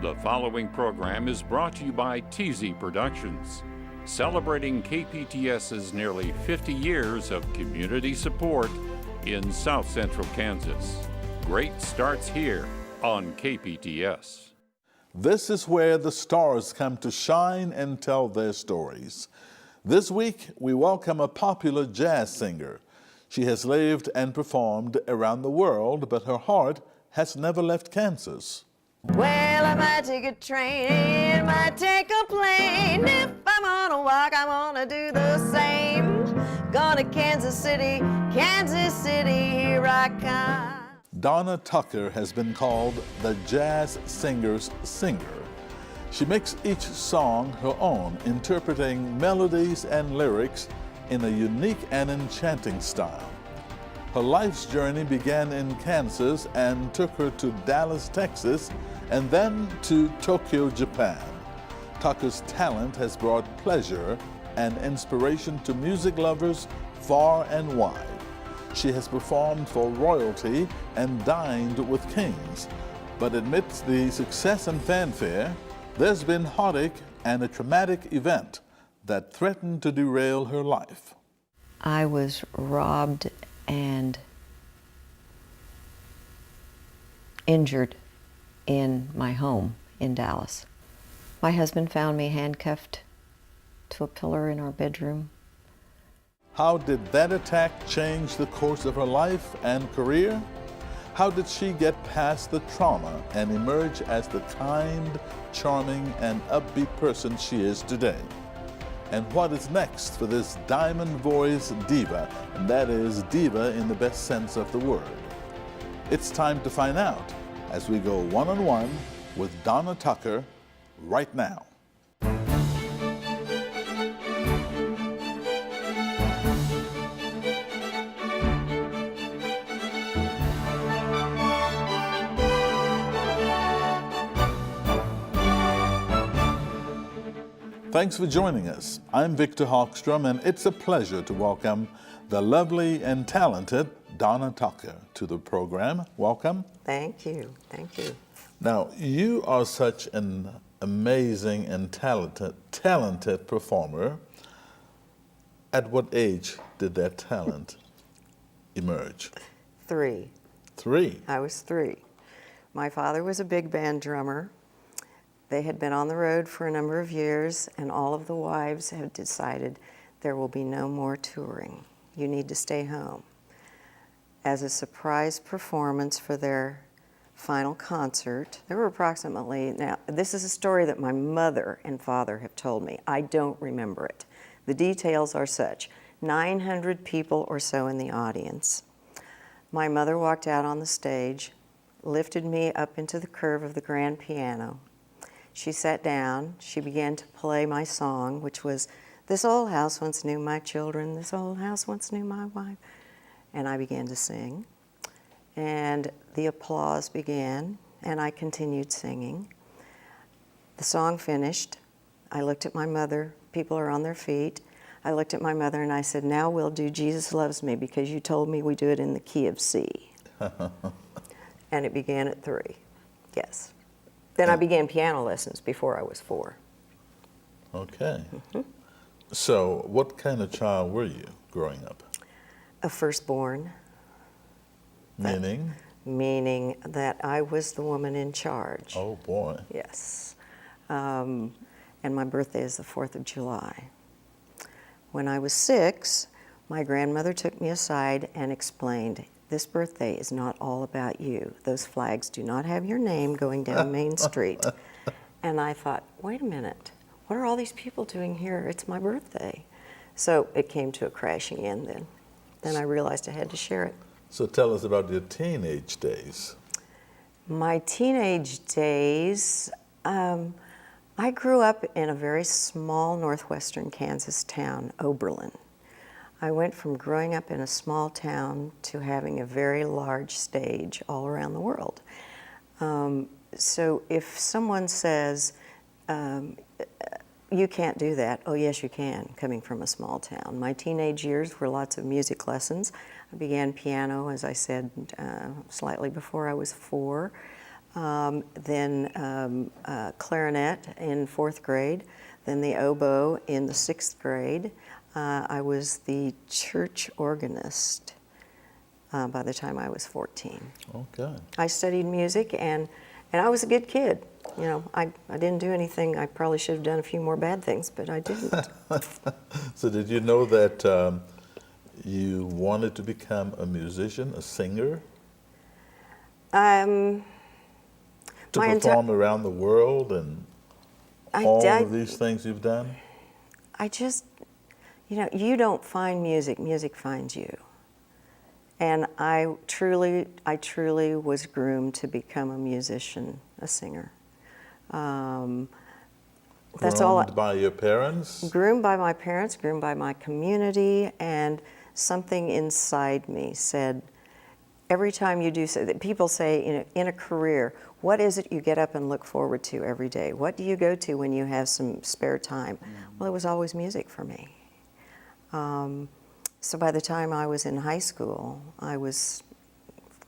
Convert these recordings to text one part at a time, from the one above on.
The following program is brought to you by TZ Productions, celebrating KPTS's nearly 50 years of community support in South Central Kansas. Great starts here on KPTS. This is where the stars come to shine and tell their stories. This week, we welcome a popular jazz singer. She has lived and performed around the world, but her heart has never left Kansas. Well, I might take a train, I might take a plane. If I'm on a walk, I want to do the same. Gonna Kansas City, here I come. Donna Tucker has been called the jazz singer's singer. She makes each song her own, interpreting melodies and lyrics in a unique and enchanting style. Her life's journey began in Kansas and took her to Dallas, Texas, and then to Tokyo, Japan. Tucker's talent has brought pleasure and inspiration to music lovers far and wide. She has performed for royalty and dined with kings. But amidst the success and fanfare, there's been heartache and a traumatic event that threatened to derail her life. I was robbed and injured in my home in Dallas. My husband found me handcuffed to a pillar in our bedroom. How did that attack change the course of her life and career? How did she get past the trauma and emerge as the kind, charming, and upbeat person she is today? And what is next for this diamond voice diva, and that is diva in the best sense of the word? It's time to find out as we go one-on-one with Donna Tucker right now. Thanks for joining us. I'm Victor Hogstrom, and it's a pleasure to welcome the lovely and talented Donna Tucker to the program. Welcome. Thank you, thank you. Now, you are such an amazing and talented performer. At what age did that talent emerge? 3. 3? I was 3. My father was a big band drummer. They had been on the road for a number of years, and all of the wives had decided there will be no more touring. You need to stay home. As a surprise performance for their final concert, there were approximately, now this is a story that my mother and father have told me. I don't remember it. The details are such: 900 people or so in the audience. My mother walked out on the stage, lifted me up into the curve of the grand piano. She sat down, she began to play my song, which was, "This old house once knew my children, this old house once knew my wife." And I began to sing, and the applause began, and I continued singing. The song finished. I looked at my mother. People are on their feet. I looked at my mother and I said, "Now we'll do Jesus Loves Me, because you told me we do it in the key of C." And it began at 3, yes. Then I began piano lessons before I was 4. Okay. Mm-hmm. So what kind of child were you growing up? A firstborn. Meaning? Meaning that I was the woman in charge. Oh, boy. Yes. And my birthday is the 4th of July. When I was 6, my grandmother took me aside and explained, "This birthday is not all about you. Those flags do not have your name going down Main Street." And I thought, wait a minute, what are all these people doing here? It's my birthday. So it came to a crashing end then. Then I realized I had to share it. So tell us about your teenage days. My teenage days, I grew up in a very small northwestern Kansas town, Oberlin. I went from growing up in a small town to having a very large stage all around the world. So if someone says, you can't do that, oh yes you can, coming from a small town. My teenage years were lots of music lessons. I began piano, as I said, slightly before I was 4. then clarinet in 4th grade, then the oboe in the 6th grade. I was the church organist by the time I was 14. Okay. I studied music, and I was a good kid. You know, I didn't do anything. I probably should have done a few more bad things, but I didn't. So did you know that you wanted to become a musician, a singer? To perform around the world and all of these things you've done? I just, you know, you don't find music, music finds you. And I truly was groomed to become a musician, a singer. That's all. Groomed by your parents? Groomed by my parents, groomed by my community, and something inside me said, every time you do so, that people say in a career, what is it you get up and look forward to every day? What do you go to when you have some spare time? Well, it was always music for me. So by the time I was in high school, I was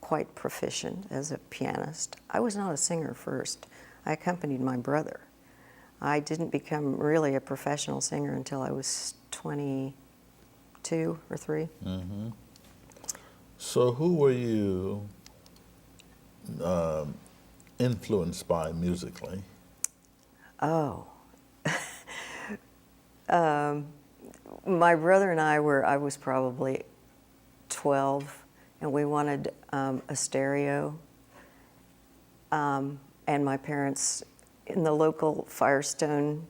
quite proficient as a pianist. I was not a singer first. I accompanied my brother. I didn't become really a professional singer until I was 22 or 3. Mm-hmm. So who were you influenced by musically? Oh. My brother and I was probably 12, and we wanted a stereo. And my parents, in the local Firestone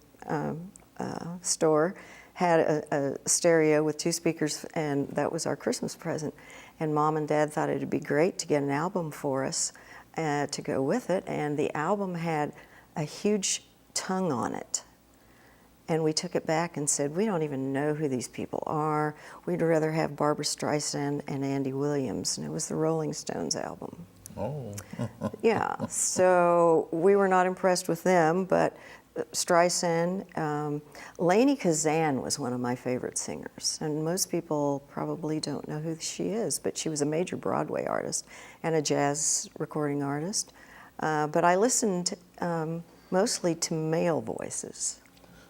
store, had a stereo with 2 speakers, and that was our Christmas present. And Mom and Dad thought it'd be great to get an album for us to go with it, and the album had a huge tongue on it. And we took it back and said, we don't even know who these people are. We'd rather have Barbra Streisand and Andy Williams, and it was the Rolling Stones album. Oh. Yeah, so we were not impressed with them, but Streisand, Lainey Kazan was one of my favorite singers, and most people probably don't know who she is, but she was a major Broadway artist and a jazz recording artist. But I listened mostly to male voices.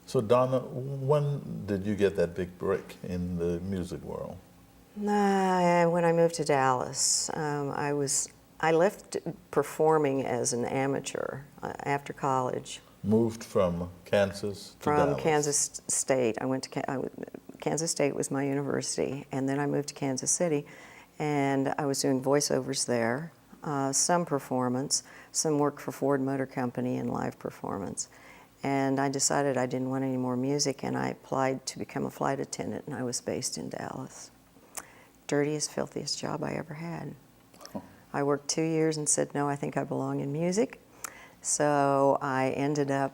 So Donna, when did you get that big break in the music world? When I moved to Dallas, I left performing as an amateur after college. Moved from Kansas to Dallas? From Kansas State. I went to Kansas State was my university, and then I moved to Kansas City, and I was doing voiceovers there, some performance, some work for Ford Motor Company in live performance. And I decided I didn't want any more music, and I applied to become a flight attendant, and I was based in Dallas. Dirtiest, filthiest job I ever had. I worked 2 years and said, no, I think I belong in music. So I ended up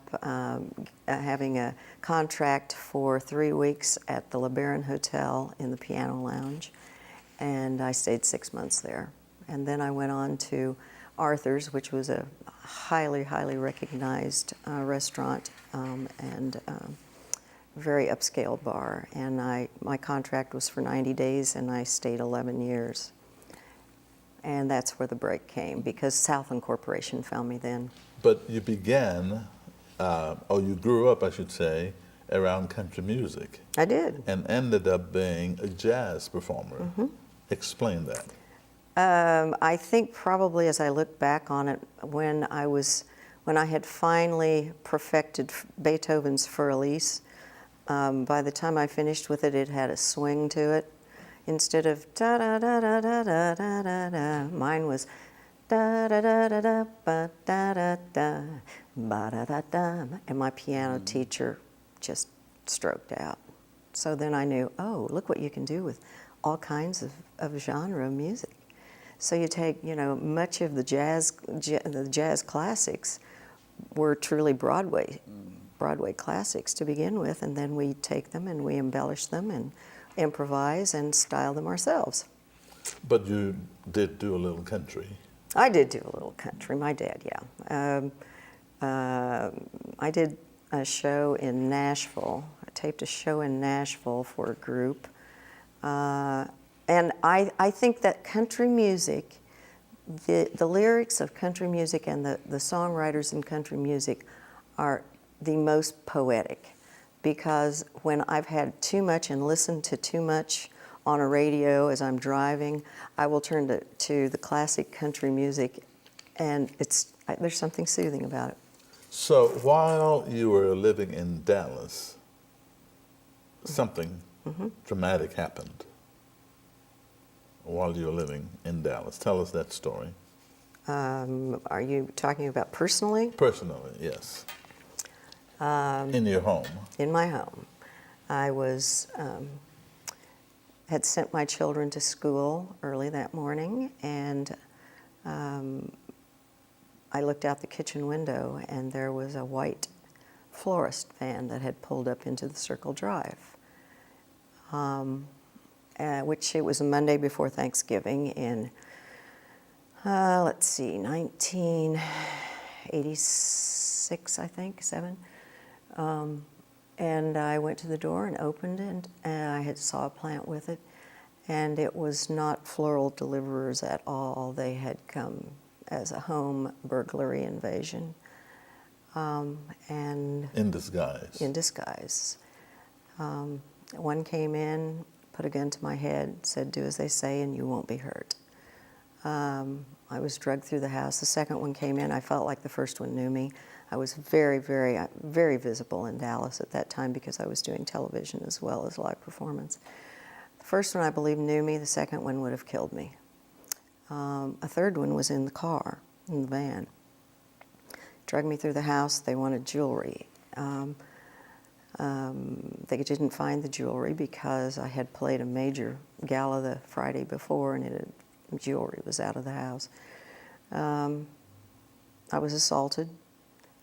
having a contract for 3 weeks at the LeBaron Hotel in the Piano Lounge, and I stayed 6 months there. And then I went on to Arthur's, which was a highly, highly recognized restaurant and very upscale bar. And my contract was for 90 days, and I stayed 11 years. And that's where the break came, because Southland Corporation found me then. But you began, or you grew up, I should say, around country music. I did. And ended up being a jazz performer. Mm-hmm. Explain that. I think probably as I look back on it, when I had finally perfected Beethoven's Für Elise, by the time I finished with it, it had a swing to it. Instead of da da da da da da da da da, mine was da da da da da ba da da da ba da da da, and my piano teacher just stroked out. So then I knew, oh, look what you can do with all kinds of genre music. So you take, much of the jazz classics were truly Broadway classics to begin with, and then we take them and we embellish them and improvise and style them ourselves. But you did do a little country. I did do a little country. My dad, yeah. I did a show in Nashville. I taped a show in Nashville for a group. And I think that country music the lyrics of country music and the songwriters in country music are the most poetic, because when I've had too much and listened to too much on a radio as I'm driving, I will turn to the classic country music, and there's something soothing about it. So while you were living in Dallas, something dramatic happened while you were living in Dallas. Tell us that story. Are you talking about personally? Personally, yes. In your home. In my home. I had sent my children to school early that morning, and I looked out the kitchen window, and there was a white florist van that had pulled up into the Circle Drive, which it was a Monday before Thanksgiving in, 1986, I think, 7. And I went to the door and opened it, and I saw a plant with it, and it was not floral deliverers at all. They had come as a home burglary invasion. And in disguise. In disguise. One came in, put a gun to my head, said, "Do as they say and you won't be hurt." I was drugged through the house. The second one came in. I felt like the first one knew me. I was very, very, very visible in Dallas at that time because I was doing television as well as live performance. The first one, I believe, knew me. The second one would have killed me. A third one was in the car, in the van. Dragged me through the house. They wanted jewelry. They didn't find the jewelry because I had played a major gala the Friday before, and jewelry was out of the house. I was assaulted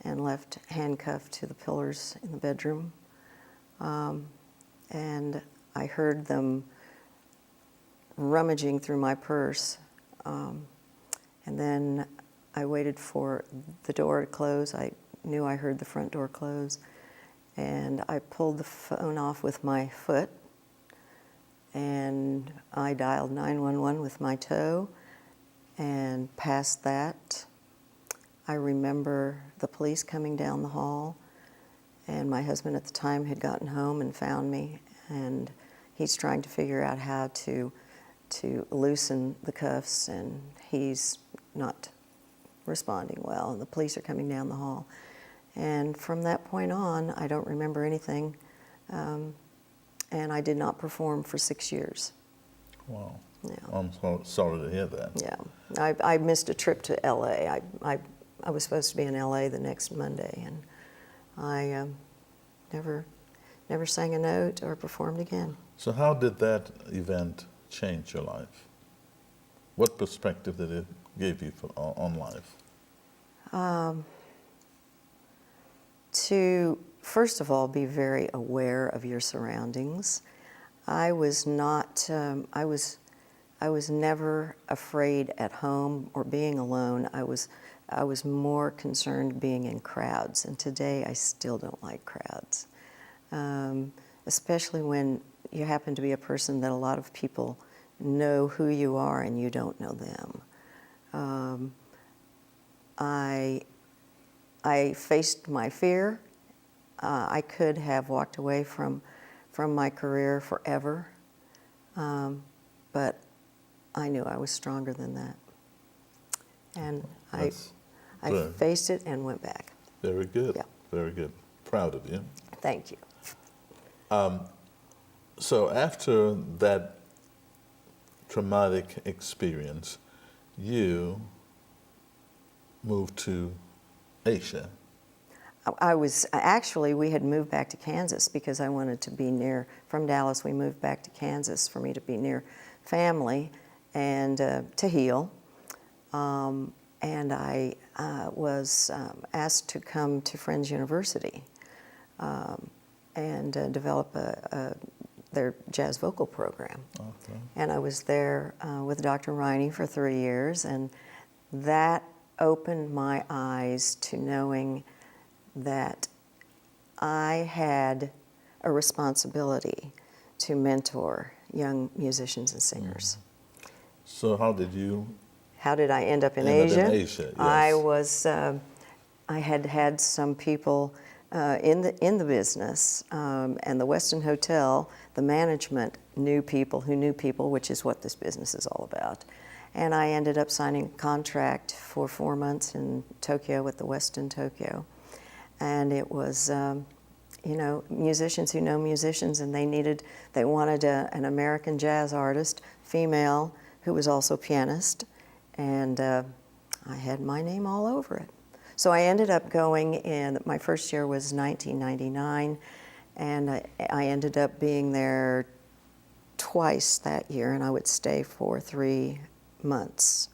and left handcuffed to the pillars in the bedroom. And I heard them rummaging through my purse. And then I waited for the door to close. I knew I heard the front door close. And I pulled the phone off with my foot. And I dialed 911 with my toe. And past that, I remember the police coming down the hall. And my husband at the time had gotten home and found me. And he's trying to figure out how to loosen the cuffs, and he's not responding well, and the police are coming down the hall. And from that point on, I don't remember anything, and I did not perform for 6 years. Wow. Yeah. I'm sorry to hear that. Yeah. I missed a trip to L.A. I was supposed to be in L.A. the next Monday, and I never sang a note or performed again. So how did that event change your life? What perspective did it give you on life? To, first of all, be very aware of your surroundings. I was not, I was never afraid at home or being alone. I was more concerned being in crowds, and today I still don't like crowds. Especially when you happen to be a person that a lot of people know who you are and you don't know them. I faced my fear. I could have walked away from my career forever, but I knew I was stronger than that. And I faced it and went back. Very good. Yeah. Very good. Proud of you. Thank you. So after that traumatic experience, you moved to Asia. We had moved back to Kansas because I wanted to be near, from Dallas we moved back to Kansas for me to be near family and to heal. And I was asked to come to Friends University and develop their jazz vocal program. Okay. And I was there with Dr. Riney for 3 years, and that opened my eyes to knowing that I had a responsibility to mentor young musicians and singers. So how did you how did I end up in Ended Asia? in Asia, yes. I was, I had some people in the business, and the Westin Hotel, the management knew people who knew people, which is what this business is all about. And I ended up signing a contract for 4 months in Tokyo with the Westin Tokyo. And it was, you know, musicians who know musicians, and they wanted an American jazz artist, female, who was also pianist, and I had my name all over it. So I ended up going in, my first year was 1999, and I ended up being there twice that year, and I would stay for 3 months.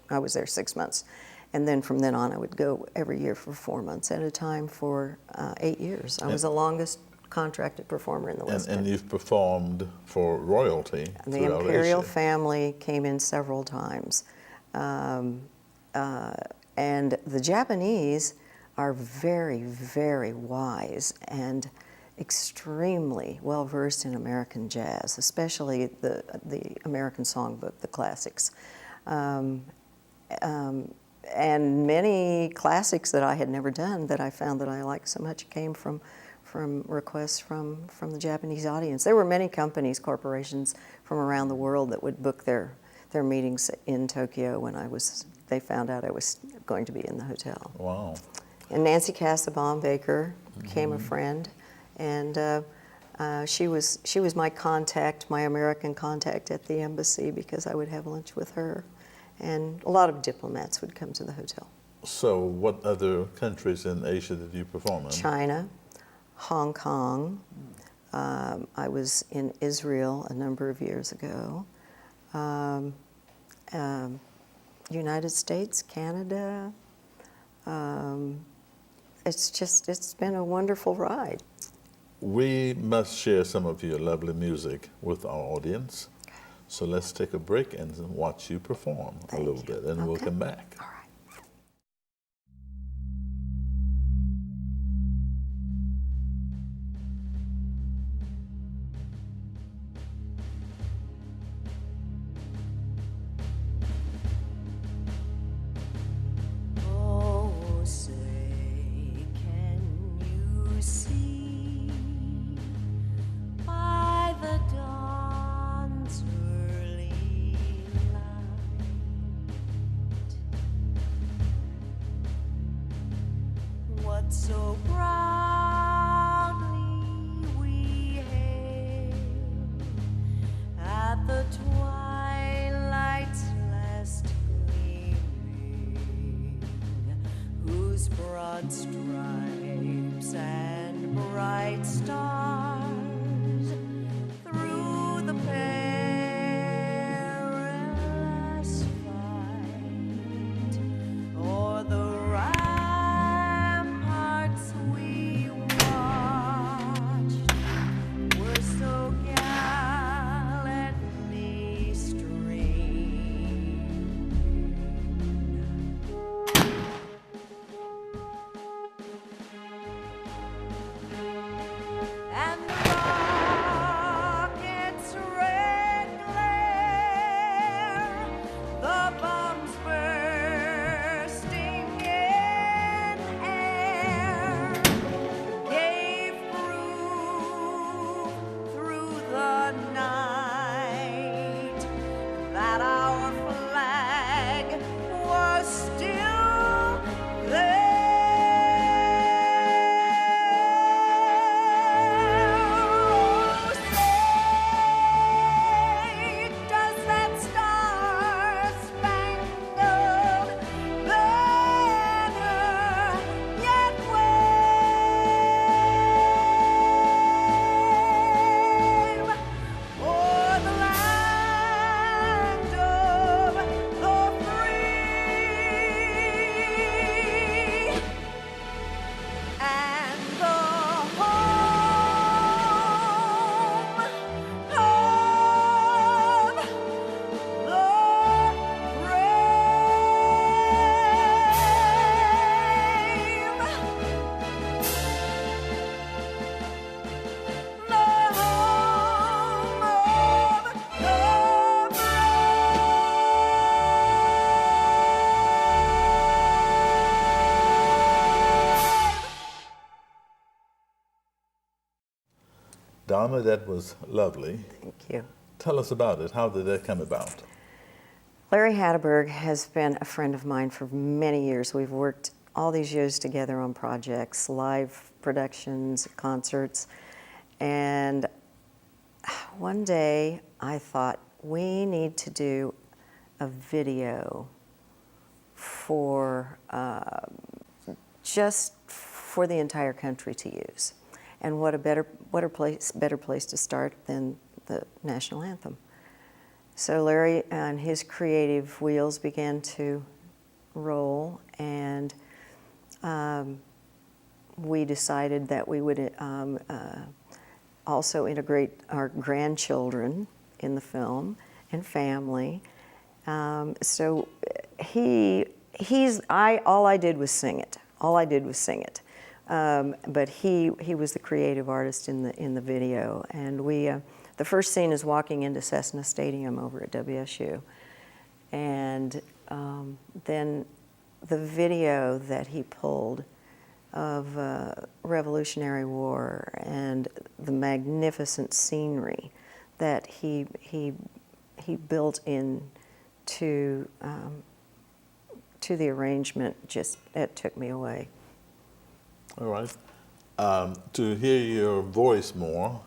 I was there 6 months. And then from then on, I would go every year for 4 months at a time for 8 years. I was the longest contracted performer in the West End. And you've performed for royalty The throughout imperial Asia. family came in several times. And the Japanese are very, very wise and extremely well versed in American jazz, especially the American songbook, the classics. And many classics that I had never done that I found that I liked so much came from requests from the Japanese audience. There were many companies, corporations from around the world that would book their meetings in Tokyo when they found out I was going to be in the hotel. Wow. And Nancy Cassabaum Baker became a friend, and she was my contact, my American contact at the embassy, because I would have lunch with her. And a lot of diplomats would come to the hotel. So what other countries in Asia did you perform in? China, Hong Kong. I was in Israel a number of years ago. United States, Canada. It's been a wonderful ride. We must share some of your lovely music with our audience. So let's take a break and watch you perform a little bit, and we'll come back. All right. Oh, say, can you see by the dawn's early light what so proudly we hailed at the twilight's last gleaming, whose broad stripes and bright stars through the perilous fight o'er the ramparts we watched were so gallantly streaming. Donna, that was lovely. Thank you. Tell us about it. How did that come about? Larry Hatteberg has been a friend of mine for many years. We've worked all these years together on projects, live productions, concerts, and one day I thought, we need to do a video for just for the entire country to use. And what a better place to start than the national anthem. So Larry and his creative wheels began to roll, and we decided that we would also integrate our grandchildren in the film and family. So all I did was sing it. All I did was sing it. But he was the creative artist in the video, and the first scene is walking into Cessna Stadium over at WSU, and then the video that he pulled of Revolutionary War and the magnificent scenery that he built in to the arrangement, it took me away. All right. To hear your voice more,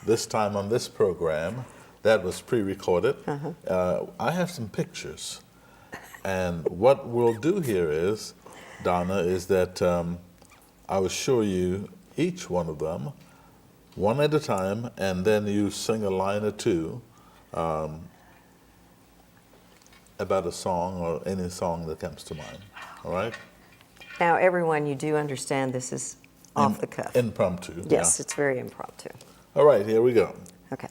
this time on this program, that was pre-recorded. I have some pictures. And what we'll do here is, Donna, is that I will show you each one of them, one at a time, and then you sing a line or two about a song or any song that comes to mind. All right? Now, everyone, you do understand this is off the cuff. Impromptu. Yes, Yeah. it's very impromptu. All right, here we go. Okay.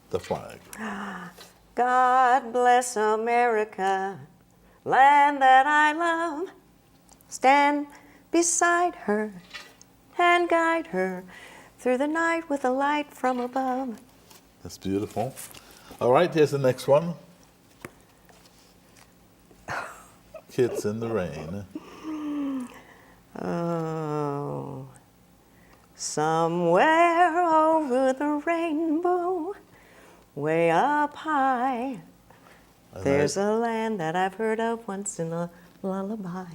The flag. God bless America, land that I love. Stand beside her and guide her through the night with a light from above. That's beautiful. All right, here's the next one. Kids in the Rain. Oh, somewhere over the rainbow, way up high, there's a land that I've heard of once in a lullaby.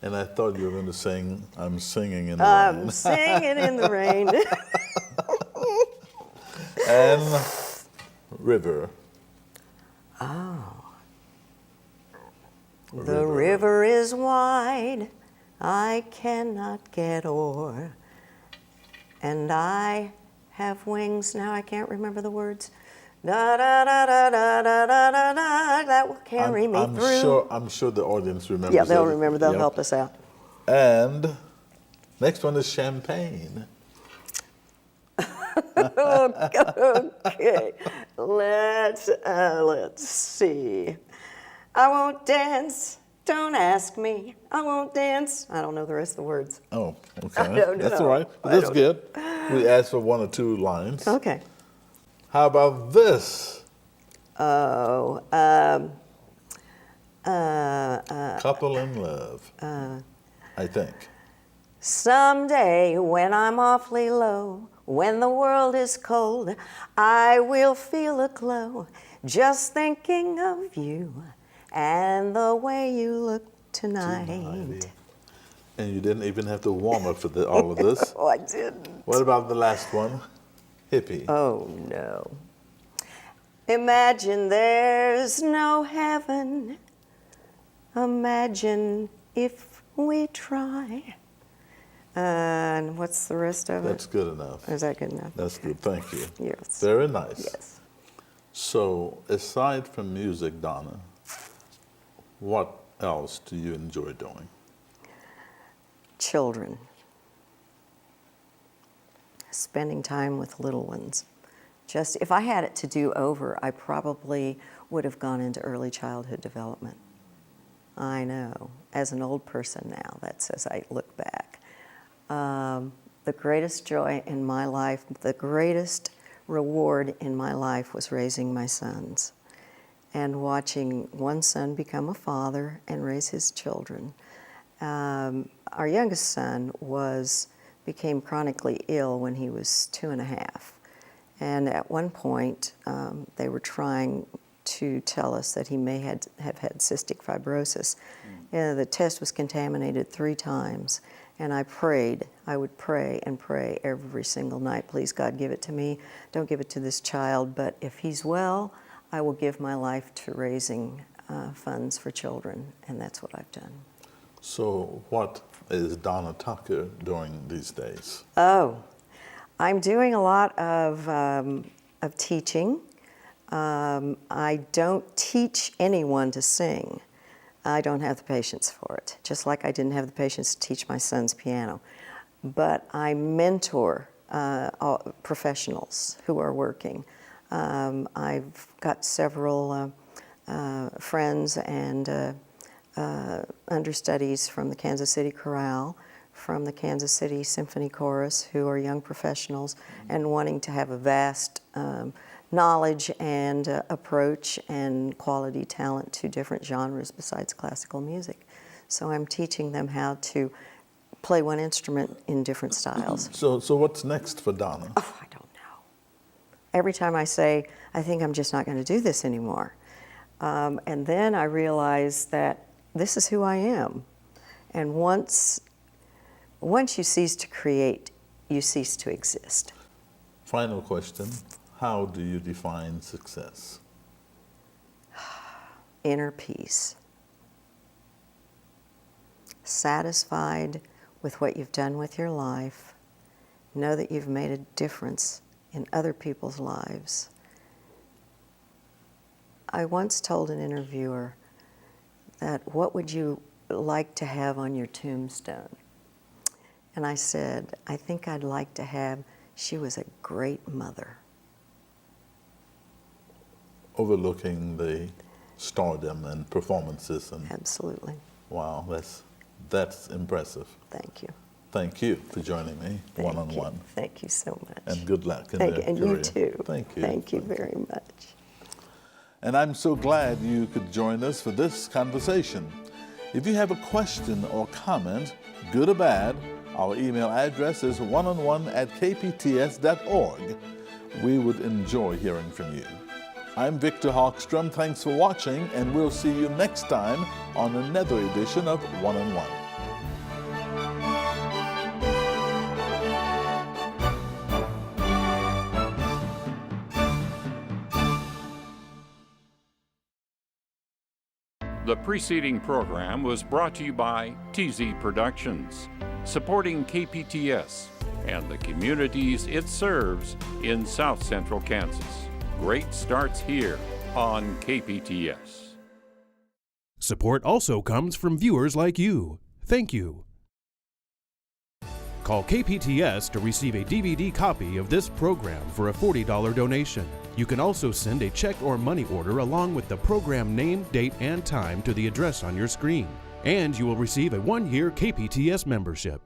And I thought you were going to sing, I'm singing in the I'm rain. singing in the rain. And River. The river is wide, I cannot get o'er, and I have wings. Now I can't remember the words. Da da da da da da da da da. That will carry me through. I'm sure the audience remembers. Yeah, they'll that. remember. They'll Yep. help us out. And next one is Champagne. Okay, let's see. I won't dance. Don't ask me. I won't dance. I don't know the rest of the words. Oh, okay. I don't That's know. all right. But I that's don't good. We asked for one or two lines. Okay. How about this? Oh, Couple in Love. I think. someday when I'm awfully low, when the world is cold, I will feel a glow just thinking of you and the way you look tonight. And you didn't even have to warm up for all of this. Oh, I didn't. What about the last one? Hippie. Oh, no. Imagine there's no heaven. Imagine if we try. And what's the rest of That's it? good enough. Is that good enough? That's good. Thank you. Yes. Very nice. Yes. So, aside from music, Donna, what else do you enjoy doing? Children. Spending time with little ones. Just, if I had it to do over, I probably would have gone into early childhood development. I know, as an old person now, that's as I look back. The greatest joy in my life, the greatest reward in my life was raising my sons and watching one son become a father and raise his children. Our youngest son was became chronically ill when he was 2.5. And at one point, they were trying to tell us that he may have had cystic fibrosis. The test was contaminated 3 times, and I prayed. I would pray and pray every single night, please God, give it to me. Don't give it to this child, but if he's well, I will give my life to raising funds for children, and that's what I've done. So what is Donna Tucker doing these days? Oh, I'm doing a lot of teaching. I don't teach anyone to sing. I don't have the patience for it, just like I didn't have the patience to teach my son's piano. But I mentor professionals who are working. I've got several friends and understudies from the Kansas City Chorale, from the Kansas City Symphony Chorus, who are young professionals and wanting to have a vast knowledge and approach and quality talent to different genres besides classical music. So I'm teaching them how to play one instrument in different styles. So what's next for Donna? Oh, I don't know. Every time I say, I think I'm just not going to do this anymore. And then I realize that this is who I am. And once you cease to create, you cease to exist. Final question. How do you define success? Inner peace. Satisfied with what you've done with your life. Know that you've made a difference in other people's lives. I once told an interviewer that, what would you like to have on your tombstone? And I said, I think I'd like to have, she was a great mother. Overlooking the stardom and performances. And Absolutely. wow, that's impressive. Thank you. Thank you for joining me one-on-one. Thank you so much. And good luck in Thank the you. And career. you too. Thank you. Thank you very much. And I'm so glad you could join us for this conversation. If you have a question or comment, good or bad, our email address is oneonone@kpts.org. We would enjoy hearing from you. I'm Victor Hogstrom. Thanks for watching, and we'll see you next time on another edition of One on One. The preceding program was brought to you by TZ Productions, supporting KPTS and the communities it serves in South Central Kansas. Great starts here on KPTS. Support also comes from viewers like you. Thank you. Call KPTS to receive a DVD copy of this program for a $40 donation. You can also send a check or money order along with the program name, date, and time to the address on your screen. And you will receive a 1-year KPTS membership.